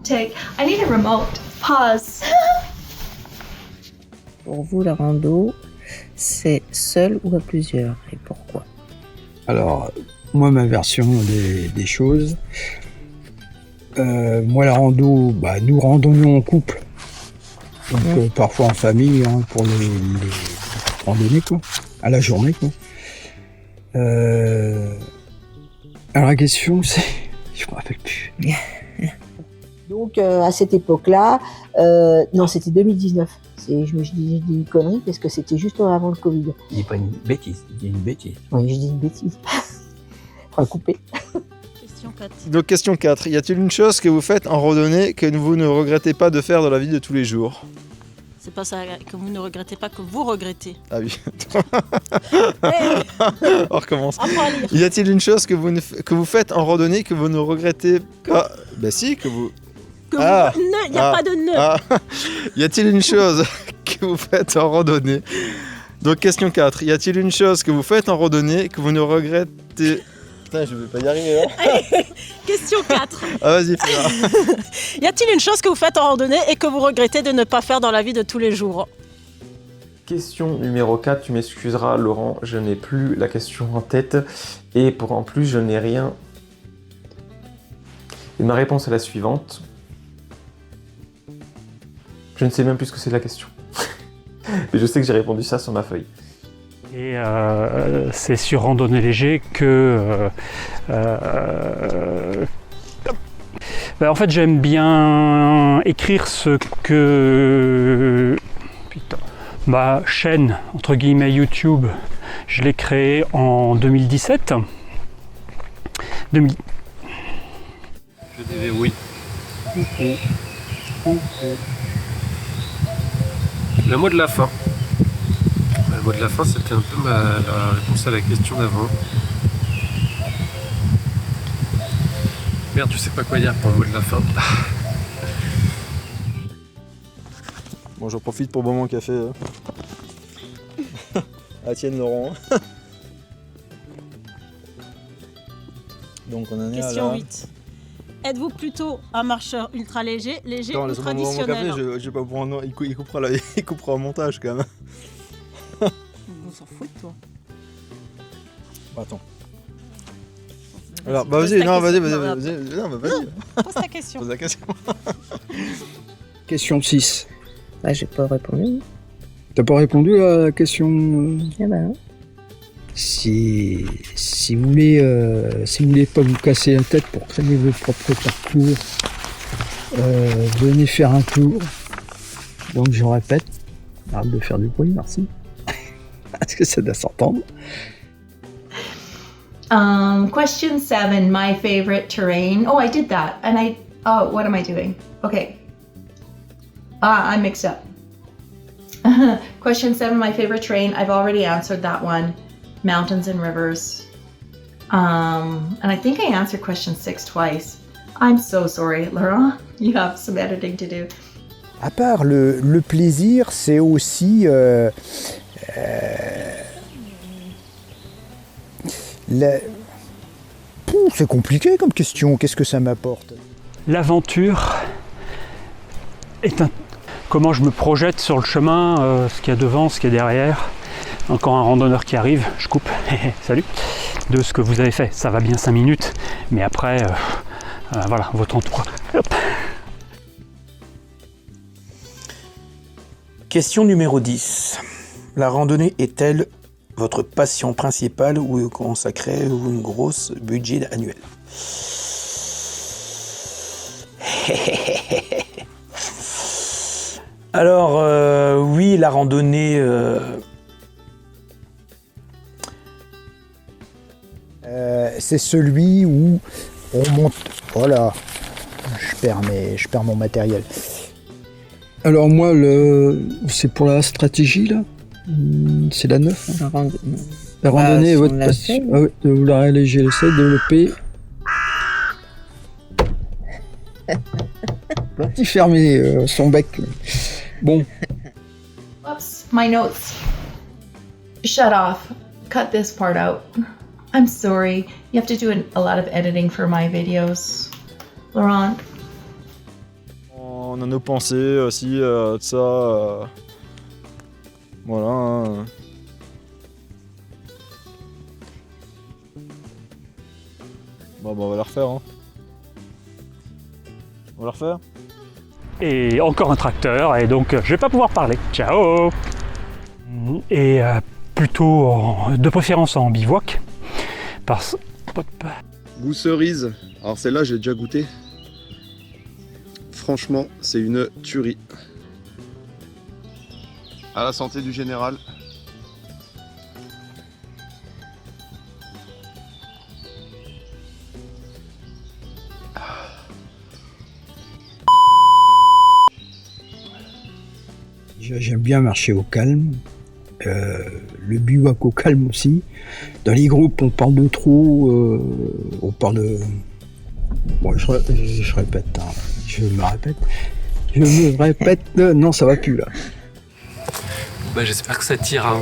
Take. I need a remote. Pause. Pour vous, la rando, c'est seul ou à plusieurs et pourquoi? Alors, moi, ma version des choses, moi, la rando, nous randonnons en couple, donc parfois en famille, hein, pour les randonnées, quoi, à la journée, quoi. Alors, la question, c'est... Je me rappelle plus. Donc, à cette époque-là, non, c'était 2019. Je dis une connerie parce que c'était juste avant le Covid. Il dit pas une bêtise, il dit une bêtise. Oui, je dis une bêtise. Faudra couper. Question 4. Donc question 4. Y a-t-il une chose que vous faites en randonnée que vous ne regrettez pas de faire dans la vie de tous les jours? C'est pas ça que vous ne regrettez pas, que vous regrettez. Ah oui. Hey. On recommence. Apprends à lire. Y a-t-il une chose que vous faites en randonnée que vous ne regrettez pas? Bah si, que vous... Il n'y a pas de nœud. Ah. Y a-t-il une chose que vous faites en randonnée? Donc question 4. Y a-t-il une chose que vous faites en randonnée que vous ne regrettez... Putain, je vais pas y arriver là. Question 4. Ah vas-y, fais-la. Y a-t-il une chose que vous faites en randonnée et que vous regrettez de ne pas faire dans la vie de tous les jours? Question numéro 4, tu m'excuseras Laurent, je n'ai plus la question en tête et en plus je n'ai rien. Et ma réponse est la suivante. Je ne sais même plus ce que c'est la question. Mais je sais que j'ai répondu ça sur ma feuille. Et c'est sur Randonnée Léger que... en fait, j'aime bien écrire ce que... Putain. Ma chaîne, entre guillemets, YouTube, je l'ai créée en 2017. Je dirais oui. Le mot de la fin. Le mot de la fin, c'était un peu la réponse à la question d'avant. Merde, je sais pas quoi dire pour le mot de la fin. Bon, j'en profite pour boire mon café. À tienne, Laurent. Donc on en est Question à la... 8. Êtes-vous plutôt un marcheur ultra léger Attends, ou laisse-moi boire mon traditionnel? café, je vais pas prendre... Il coupera au montage quand même. On s'en fout de toi. Attends. Alors, vas-y, non, vas-y. Pose ta question. Pose la question. Question 6. Bah, j'ai pas répondu. T'as pas répondu à la question Ah bah non. Si vous voulez pas vous casser la tête pour créer vos propres parcours, venez faire un tour. Donc je répète, arrête de faire du bruit, merci. Parce que ça doit s'entendre. Question 7, my favorite terrain. Oh, I did that. What am I doing? Okay. I'm mixed up. Question 7, my favorite terrain. I've already answered that one. Mountains and rivers. And I think I answered question 6 twice. I'm so sorry, Laurent. You have some editing to do. À part le plaisir, c'est aussi c'est compliqué comme question. Qu'est-ce que ça m'apporte? L'aventure est un... Comment je me projette sur le chemin, ce qu'il y a devant, ce qu'il y a derrière. Encore un randonneur qui arrive, je coupe, salut, de ce que vous avez fait. Ça va bien 5 minutes, mais après, voilà, votre entourage. Hop. Question numéro 10. La randonnée est-elle votre passion principale ou consacrez-vous une grosse budget annuel? Alors, oui, la randonnée... C'est celui où on monte. Voilà, je perds mon matériel. Alors moi, c'est pour la stratégie là. C'est la 9. Hein. La randonnée est votre passion. Ah oui, de vouloir alléger le sel, développer. Petit fermer son bec. Bon. Whoops, my notes. Shut off. Cut this part out. I'm sorry. You have to do a lot of editing for my videos. Laurent? On a nos pensées aussi, tout ça. Voilà. Hein. Bon, bah, on va la refaire. Hein. On va la refaire. Et encore un tracteur, et donc je vais pas pouvoir parler. Ciao. Et plutôt de préférence en bivouac. Parce... Goût cerise. Alors celle-là, j'ai déjà goûté. Franchement, c'est une tuerie. À la santé du général. J'aime bien marcher au calme. Le bivouac au calme aussi. Dans les groupes, on parle de trop. On parle de. Bon, je répète. Hein, je me répète. Non, ça va plus là. Bah, j'espère que ça tire. Hein.